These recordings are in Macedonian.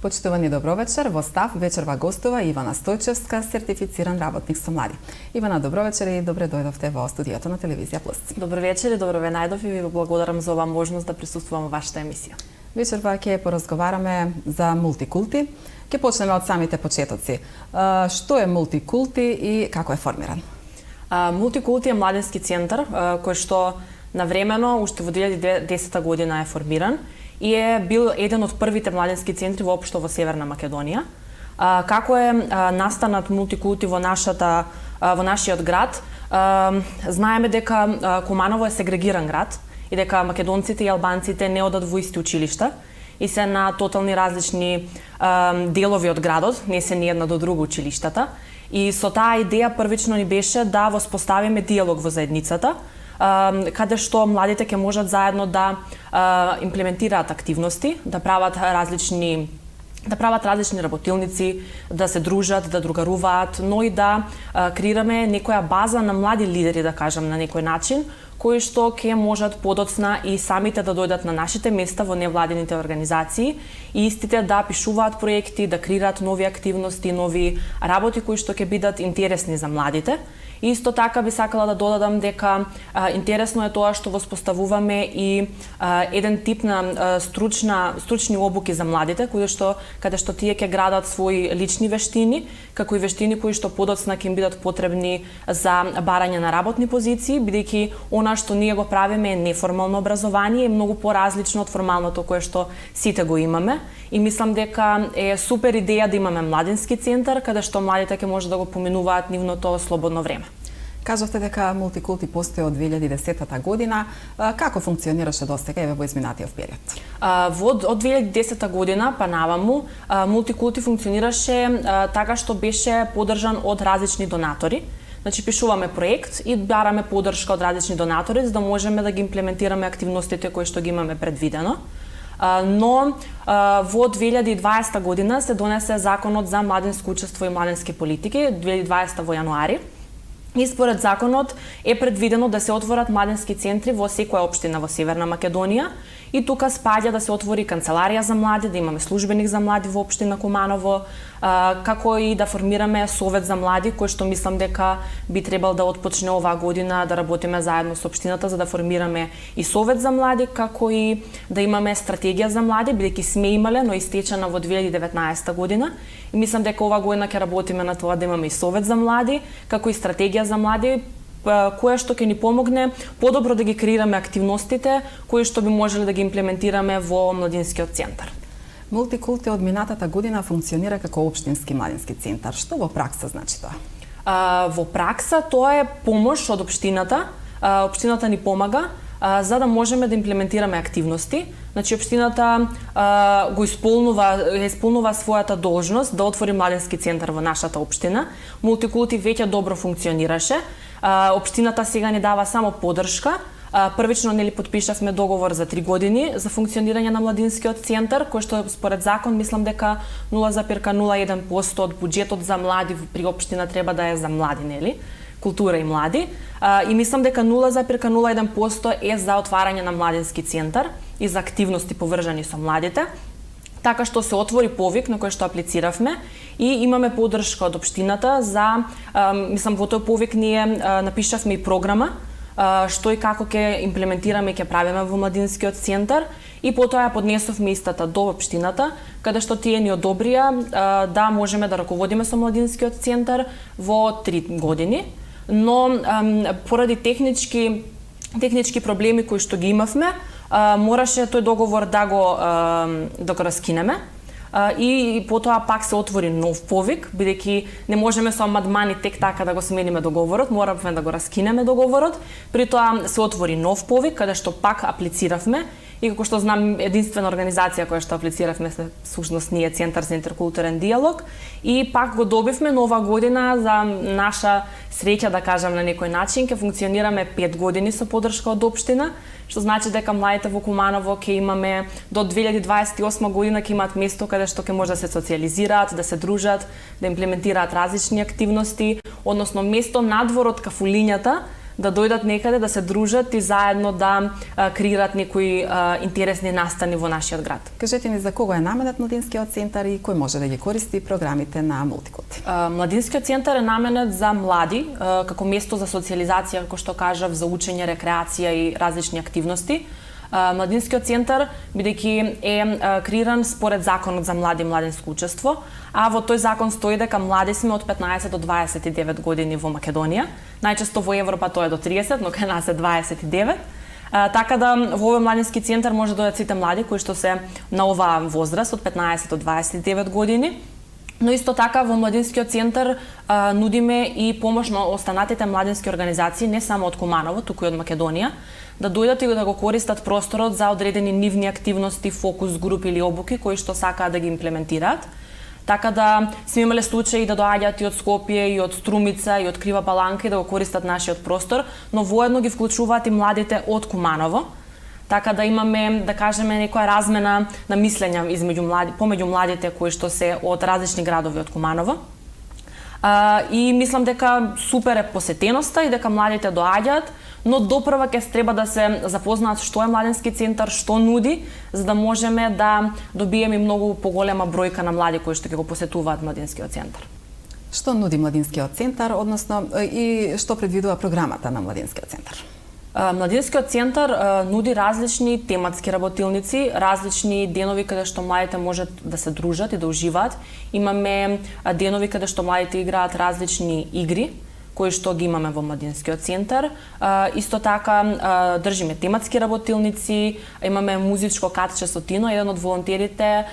Почитувани добро вечер, во став вечерва гостува Ивана Стојчевска, сертифициран работник со млади. Ивана, добро вечер и добре дојдовте во студиото на Телевизија Плюс. Добро вечер и добро ве најдов и ви благодарам за оваа можност да присуствувам во вашата емисија. Вечерва ќе поразговараме за мултикулти. Ќе почнеме од самите почетоци. Што е мултикулти и како е формиран? Мултикулти е младински центар кој што навремено, уште во 2010 година е формиран и е бил еден од првите младински центри воопшто во Северна Македонија. Како е настанат мултикулти во нашиот град? Знаеме дека Куманово е сегрегиран град и дека македонците и албанците не одат во исти училишта и се на тотални различни делови од градот, не се ни една до друга училиштата. И со таа идеја првично ни беше да воспоставиме диалог во заедницата, каде што младите ќе можат заедно да имплементираат активности, да прават различни работилници, да се дружат, да другаруваат, но и да креираме некоја база на млади лидери, да кажам, на некој начин, кои што ќе можат подоцна и самите да дојдат на нашите места во невладините организации и истите да пишуваат проекти, да креираат нови активности, нови работи кои што ќе бидат интересни за младите. И исто така би сакала да додадам дека интересно е тоа што воспоставуваме и еден тип на стручни обуки за младите, каде што тие ќе градат своји лични вештини, како и вештини кои што подоцна ќе им бидат потребни за барање на работни позиции, бидејќи она што ние го правиме е неформално образование и многу поразлично од формалното кое што сите го имаме. И мислам дека е супер идеја да имаме младински центар каде што младите ќе може да го поминуваат нивното слободно време. Кажавте дека мултикулти постои од 2010 година. Како функционираше достега еве во изминатиот период? Од 2010 година па наваму мултикулти функционираше така што беше поддржан од различни донатори. Значи пишуваме проект и бараме поддршка од различни донатори за да можеме да ги имплементираме активностите кои што ги имаме предвидено. Но во 2020 година се донесе законот за младинско учество и младински политики, 2020 во јануари. И според законот е предвидено да се отворат младински центри во секоја општина во Северна Македонија и тука спаѓа да се отвори канцеларија за млади, да имаме службеник за млади во општина Куманово, како и да формираме совет за млади, кој што мислам дека би требал да отпочне оваа година да работиме заедно со општината за да формираме и совет за млади, како и да имаме стратегија за млади, бидејќи сме имале, но истечена во 2019 година. И мислам дека оваа година ќе работиме на тоа да имаме и совет за млади, како и стратегија за млади, која што ќе ни помогне подобро да ги креираме активностите кои што би можеле да ги имплементираме во младинскиот центар. Мултикулти од минатата година функционира како општински младински центар. Што во пракса значи тоа? Во пракса тоа е помош од општината. Општината ни помага за да можеме да имплементираме активности. Значи општината го исполнува својата должност да отвори младински центар во нашата општина. Мултикулти веќе добро функционираше. Општината сега ни дава само поддршка. Првично подпишавме договор за 3 години за функционирање на младинскиот центар, кој што според закон мислам дека 0,01% од буџетот за млади при општина треба да е за млади, нели? Култура и млади. И мислам дека 0,01% е за отварање на младински центар и за активности поврзани со младите. Така што се отвори повик на кој што аплициравме и имаме поддршка од општината за, мислам, во тој повик ние напишавме и програма што и како ќе имплементираме и ќе правиме во младинскиот центар и потоа ја поднесовме истата до општината, каде што тие ни одобрија да можеме да раководиме со младинскиот центар во 3 години, но поради технички проблеми кои што ги имавме, мораше тој договор да го раскинеме. И потоа пак се отвори нов повик, бидејќи не можеме со амандмани тек така да го смениме договорот, моравме да го раскинеме договорот. При тоа се отвори нов повик, каде што пак аплициравме и како што знам единствена организација која што аплициравме всушност ние Центар за интеркултурен диалог и пак го добивме нова година за наша среќа, да кажам на некој начин, ќе функционираме 5 години со поддршка од општина, што значи дека младите во Куманово ќе имаме до 2028 година ќе имаат место каде што ќе може да се социјализираат, да се дружат, да имплементираат различни активности, односно место надвор од кафулињата да дојдат некаде, да се дружат и заедно да креираат некои интересни настани во нашиот град. Кажете ни за кого е наменет Младинскиот центар и кој може да ги користи програмите на Мултикулти? Младинскиот центар е наменет за млади, како место за социјализација, како што кажав, за учење, рекреација и различни активности. Младинскиот центар, бидејќи е креиран според законот за млади и младинско учество, а во тој закон стои дека млади сме од 15 до 29 години во Македонија. Најчесто во Европа тоа е до 30, но кај нас е 29. Така да во овој младински центар може да дојдат сите млади кои што се на оваа возраст од 15 до 29 години. Но исто така во Младинскиот центар нудиме и помош на останатите младински организации, не само од Куманово, туку и од Македонија, да дојдат и да го користат просторот за одредени нивни активности, фокус групи или обуки кои што сакаат да ги имплементираат. Така да сме имале случаи да доаѓаат и од Скопје, и од Струмица, и од Крива Паланка и да го користат нашиот простор, но воедно ги вклучуваат и младите од Куманово. Така да имаме, да кажеме, некоја размена на мислења помеѓу младите кои што се од различни градови од Куманово. И мислам дека супер е посетеноста и дека младите доаѓаат, но допрва ќе треба да се запознаат што е Младински центар, што нуди, за да можеме да добиеме многу поголема бројка на млади кои што ќе го посетуваат Младинскиот центар. Што нуди Младинскиот центар, односно и што предвидува програмата на Младинскиот центар? Младинскиот центар нуди различни тематски работилници, различни денови каде што младите можат да се дружат и да уживаат. Имаме денови каде што младите играат различни игри, кои што ги имаме во Младинскиот центар. Исто така држиме тематски работилници, имаме музичко катче со Тино, еден од волонтерите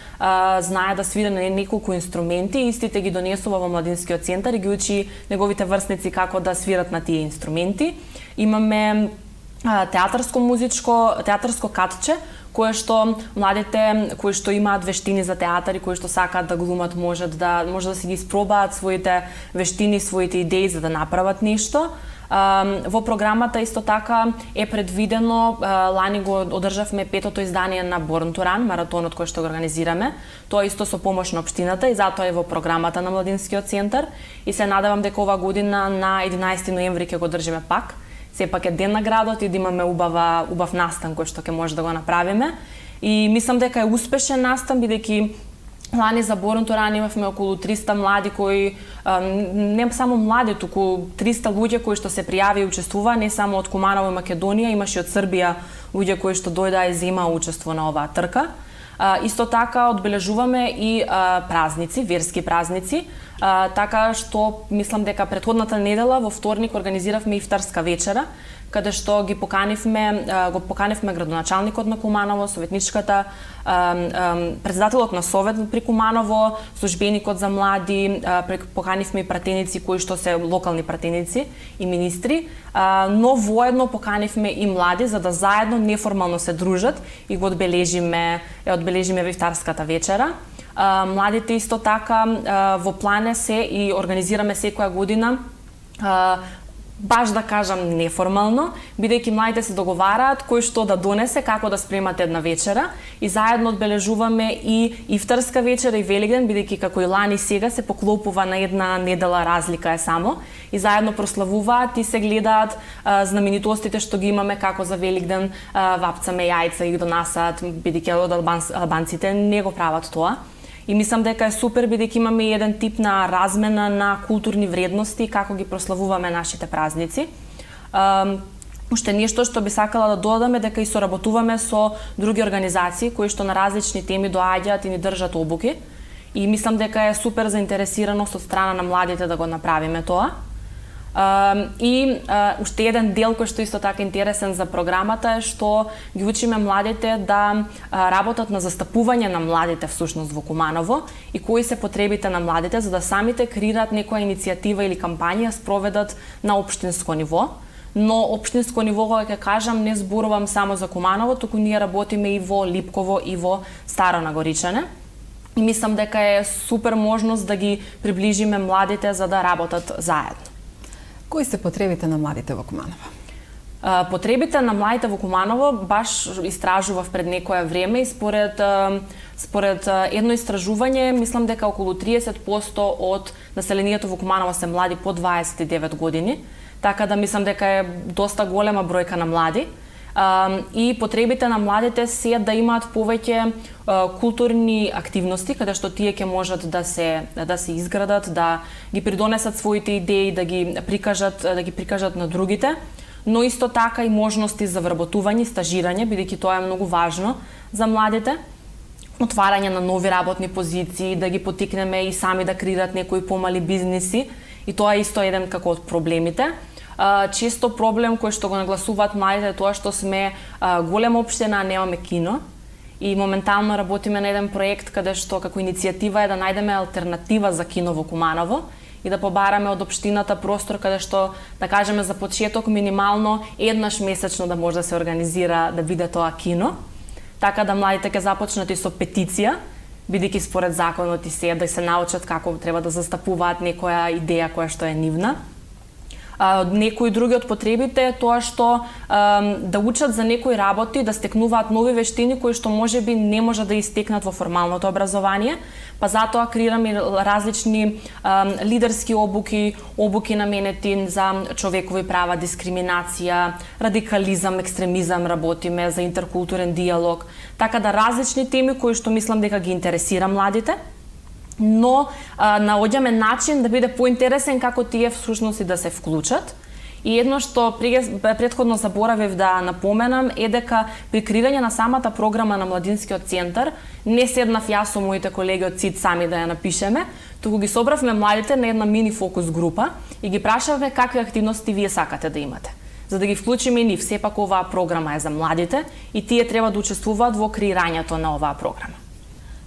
знае да свири на неколку инструменти, истите ги донесува во Младинскиот центар и ги учи неговите врсници како да свират на тие инструменти. Имаме театарско катче, кое што младите кои што имаат вештини за театар и кои што сакаат да глумат може да си ги испробаат своите вештини, своите идеи за да направат нешто. Во програмата исто така е предвидено, лани го одржавме 5-то издание на Born to Run, маратонот кој што го организираме. Тоа исто со помош на општината и затоа е во програмата на Младинскиот центар и се надевам дека ова година на 11 ноември ќе го држиме пак. Сепак е ден на градот и да имаме убав настан кој што ќе може да го направиме. И мислам дека е успешен настан, бидејќи лани за Born to Run имавме околу 300 млади кои, не само млади, туку 300 луѓе кои што се пријави и учествува, не само од Куманово и Македонија, имаше од Србија луѓе кои што дојдаа и зема учество на оваа трка. Исто така одбележуваме и празници, верски празници, така што мислам дека претходната недела во вторник организиравме ифтарска вечера, каде што го поканивме градоначалникот на Куманово, советничката, председателот на совет при Куманово, службеникот за млади, поканивме и пратеници кои што се локални пратеници и министри, но воедно поканивме и млади за да заедно неформално се дружат и го одбележиме во ифтарската вечера. Младите исто така во плане се и организираме секоја година баш да кажам неформално, бидејќи младите се договараат кој што да донесе, како да спремат една вечера и заедно одбележуваме и ифтарска вечера и Велигден, бидејќи како и лани сега се поклопува на една недела разлика е само и заедно прославуваат и се гледаат знаменитостите што ги имаме како за Велигден, вапцаме јајца и донасаат, бидејќи од албанците не го прават тоа. И мислам дека е супер бидејќи имаме еден тип на размена на културни вредности како ги прославуваме нашите празници. Уште нешто што би сакала да додадам е дека и соработуваме со други организации кои што на различни теми доаѓаат и ни држат обуки. И мислам дека е супер заинтересираност од страна на младите да го направиме тоа. Уште еден дел кој што исто така интересен за програмата е што ги учиме младите да работат на застапување на младите всушност во Куманово и кои се потребите на младите за да самите креираат некоја иницијатива или кампања спроведат на општинско ниво. Но општинско ниво, кога ќе кажам, не зборувам само за Куманово, туку ние работиме и во Липково и во Старо Нагоричане. И мислам дека е супер можност да ги приближиме младите за да работат заедно. Кои се потребите на младите во Куманово? Потребите на младите во Куманово баш истражував пред некое време и според едно истражување, мислам дека околу 30% од населението во Куманово се млади по 29 години. така да мислам дека е доста голема бројка на млади. И потребите на младите се да имаат повеќе културни активности каде што тие ќе можат да се изградат, да ги придонесат своите идеи, да ги прикажат на другите, но исто така и можности за вработување, стажирање, бидејќи тоа е многу важно за младите. Отварање на нови работни позиции, да ги поттикнеме и сами да креираат некои помали бизниси, и тоа е исто еден како од проблемите. Често проблем кој што го нагласуваат младите е тоа што сме голема општина, а немаме кино. И моментално работиме на еден проект каде што како иницијатива е да најдеме алтернатива за кино во Куманово и да побараме од општината простор каде што, да кажеме, за почеток минимално еднаш месечно да може да се организира да биде тоа кино. Така да младите ќе започнат и со петиција, бидејќи според законот и да се научат како треба да застапуваат некоја идеја која што е нивна. Некои други од потребите е тоа што да учат за некои работи, да стекнуваат нови вештини кои што можеби не може да истекнат во формалното образование, па затоа креираме различни лидерски обуки наменети за човекови права, дискриминација, радикализам, екстремизам работиме, за интеркултурен диалог, така да различни теми кои што мислам дека ги интересира младите, но наоѓаме начин да биде поинтересен како тие всушност и да се вклучат. И едно што претходно заборавив да напоменам е дека при креирање на самата програма на Младинскиот центар не седнав јас со моите колеги од ЦИД сами да ја напишеме, туку ги собравме младите на една мини фокус група и ги прашавме какви активности вие сакате да имате, за да ги вклучиме и нив. Сепак оваа програма е за младите и тие треба да учествуваат во креирањето на оваа програма.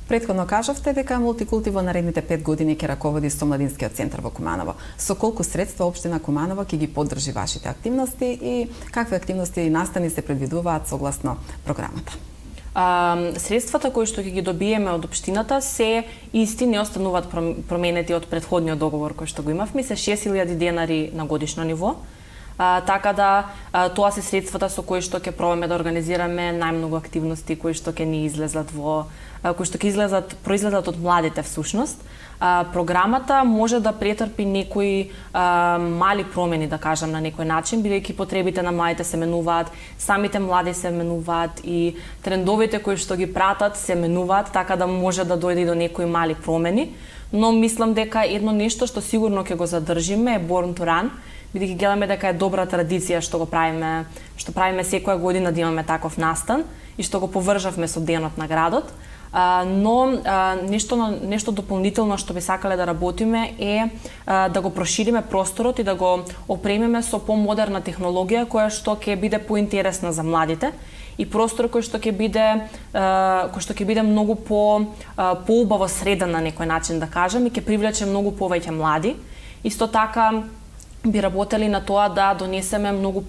Претходно кажавте дека Мултикулти во наредните 5 години ќе раководи со Младинскиот центар во Куманово. Со колку средства општина Куманово ќе ги поддржи вашите активности и какви активности и настани се предвидуваат согласно програмата? Средствата кои што ќе ги добиеме од општината се исти, не остануваат променети од претходниот договор кој што го имавме, се 6.000 денари на годишно ниво. Така да тоа се средствата со кои што ќе пробаме да организираме најмногу активности кои што ќе ни излезат кои што ќе произлезат од младите всушност. Програмата може да претрпи некои мали промени, да кажам на некој начин, бидејќи потребите на младите се менуваат, самите млади се менуваат и трендовите кои што ги пратат се менуваат, така да може да дојде и до некои мали промени, но мислам дека едно нешто што сигурно ќе го задржиме е Born to Run, бидејќи гледаме дека е добра традиција што правиме секоја година да имаме таков настан и што го повржавме со денот на градот. Но нешто дополнително што би сакале да работиме е да го прошириме просторот и да го опремиме со помодерна технологија која што ќе биде поинтересна за младите и простор кој што ќе биде многу поубаво среден на некој начин, да кажам, и ќе привлече многу повеќе млади. Исто така би работели на тоа да донесеме многу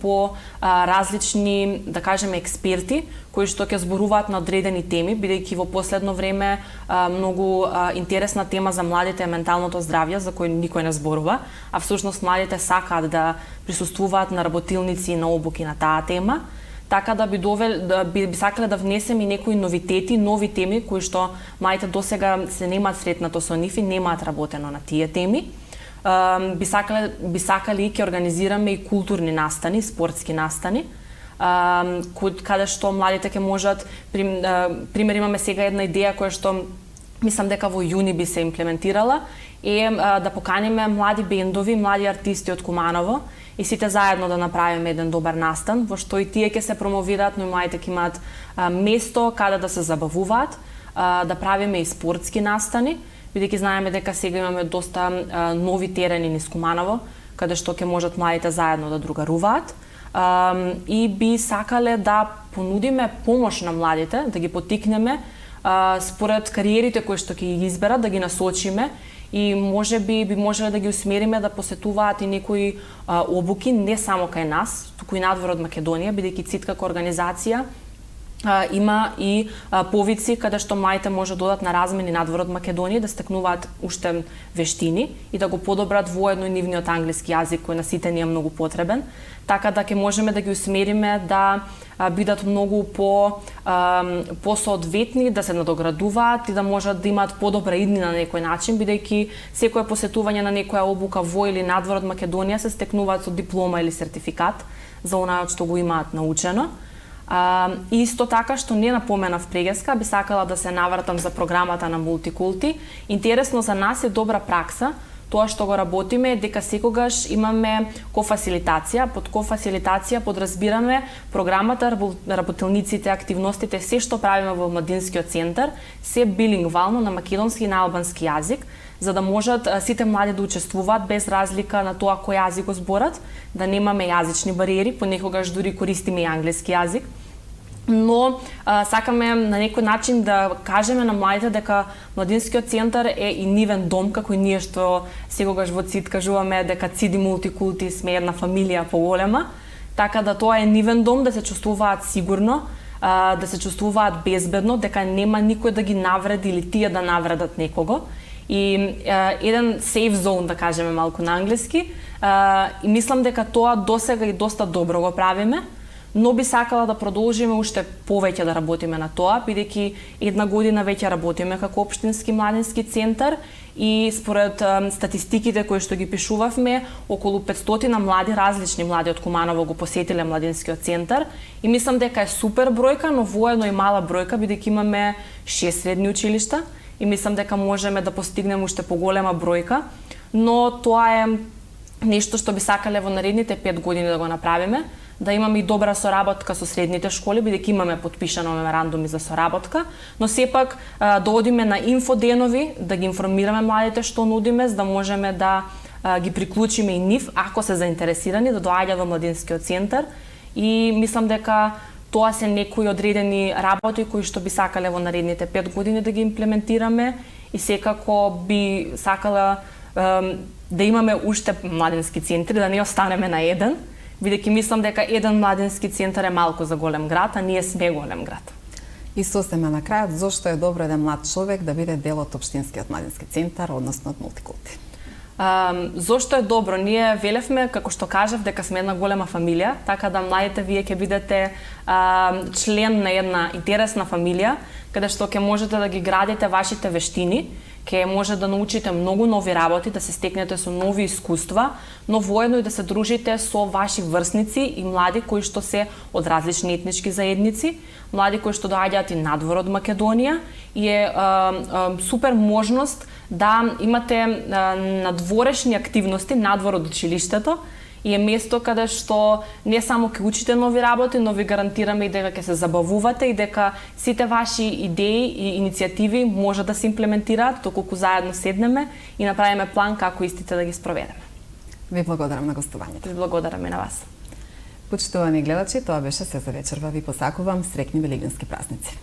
различни, да кажеме, експерти кои што ќе зборуваат на одредени теми, бидејќи во последно време многу интересна тема за младите е менталното здравје, за кој никој не зборува, а всушност младите сакаат да присуствуваат на работилници и на обуки на таа тема. Така да би сакале да внесеме и некои новитети, нови теми кои што младите досега се немаат сретнато со нив и немаат работено на тие теми. Би сакали и ќе организираме и културни настани, спортски настани, каде што младите ќе можат, пример имаме сега една идеја која што мислам дека во јуни би се имплементирала, е да поканиме млади бендови, млади артисти од Куманово и сите заедно да направиме еден добар настан, во што и тие ќе се промовираат, но и младите ќе имаат место каде да се забавуваат, да правиме и спортски настани, бидејќи знаеме дека сега имаме доста нови терени низ Куманово, каде што ќе можат младите заедно да другаруваат. И би сакале да понудиме помош на младите, да ги поттикнеме според кариерите кои што ќе ги изберат, да ги насочиме и би можеле да ги усмериме да посетуваат и некои обуки не само кај нас, туку и надвор од Македонија, бидејќи ЦИД како организација има и повици каде што младите може да одат на размени надвор од Македонија, да стекнуваат уште вештини и да го подобрат воедно и нивниот англиски јазик кој на сите ни е многу потребен, така да ќе можеме да ги усмериме да бидат многу посоодветни, да се надоградуваат и да можат да имаат подобра иднина на некој начин, бидејќи секое посетување на некоја обука во или надвор од Македонија се стекнуваат со диплома или сертификат за онајот што го имаат научено. Исто така, што не напоменав преgeска, би сакала да се навратам за програмата на Мултикулти. Интересно за нас е добра пракса, тоа што го работиме е дека секогаш имаме кофасилитација. Под кофасилитација подразбираме програмата, работилниците, активностите, се што правиме во младинскиот центар, се билингвално на македонски и на албански јазик, за да можат сите млади да учествуваат без разлика на тоа кој јазик го зборат, да немаме јазични бариери, понекогаш дури користиме и англиски јазик. Но сакаме на некој начин да кажеме на младите дека младинскиот центар е и нивен дом, како и ние што секогаш во ЦИД кажуваме дека ЦИД и Мултикулти сме една фамилија поголема, така да тоа е нивен дом, да се чувствуваат сигурно, да се чувствуваат безбедно, дека нема никој да ги навреди или тие да навредат некого. И еден safe zone, да кажеме малку на англиски, и мислам дека тоа досега и доста добро го правиме, но би сакала да продолжиме уште повеќе да работиме на тоа, бидејќи една година веќе работиме како општински младински центар и според статистиките кои што ги пишувавме, околу 500 млади, различни млади од Куманово го посетиле младинскиот центар и мислам дека е супер бројка, но воедно и мала бројка, бидејќи имаме 6 средни училишта и мислам дека можеме да постигнеме уште поголема бројка, но тоа е нешто што би сакале во наредните 5 години да го направиме, да имаме и добра соработка со средните школи, бидејќи имаме потпишано меморандуми за соработка, но сепак да одиме на инфоденови, да ги информираме младите што нудиме, за да можеме да ги приклучиме и нив, ако се заинтересирани, да доаѓаат во младинскиот центар. И мислам дека тоа се некои одредени работи кои што би сакале во наредните 5 години да ги имплементираме и секако би сакала да имаме уште младински центри, да не останеме на еден, бидејќи мислам дека еден младински центар е малку за голем град, а ние сме голем град. И сосема на крајот, зошто е добро еден млад човек да биде дел од општинскиот младински центар, односно од Мултикулти? Зошто е добро? Ние велевме, како што кажав, дека сме една голема фамилија, така да младите вие ќе бидете член на една интересна фамилија, каде што ќе можете да ги градите вашите вештини, ќе може да научите многу нови работи, да се стекнете со нови искуства, но воедно и да се дружите со ваши врсници и млади кои што се од различни етнички заедници, млади кои што доаѓаат и надвор од Македонија и е супер можност да имате надворешни активности надвор од училиштето и е место каде што не само ќе учите нови работи, но ви гарантираме и дека ќе се забавувате и дека сите ваши идеи и иницијативи може да се имплементираат доколку заедно седнеме и направиме план како истите да ги спроведеме. Ви благодарам на гостувањето. Ви благодарам и на вас. Почитувани гледачи, тоа беше се за вечерва. Ви посакувам среќни велигденски празници.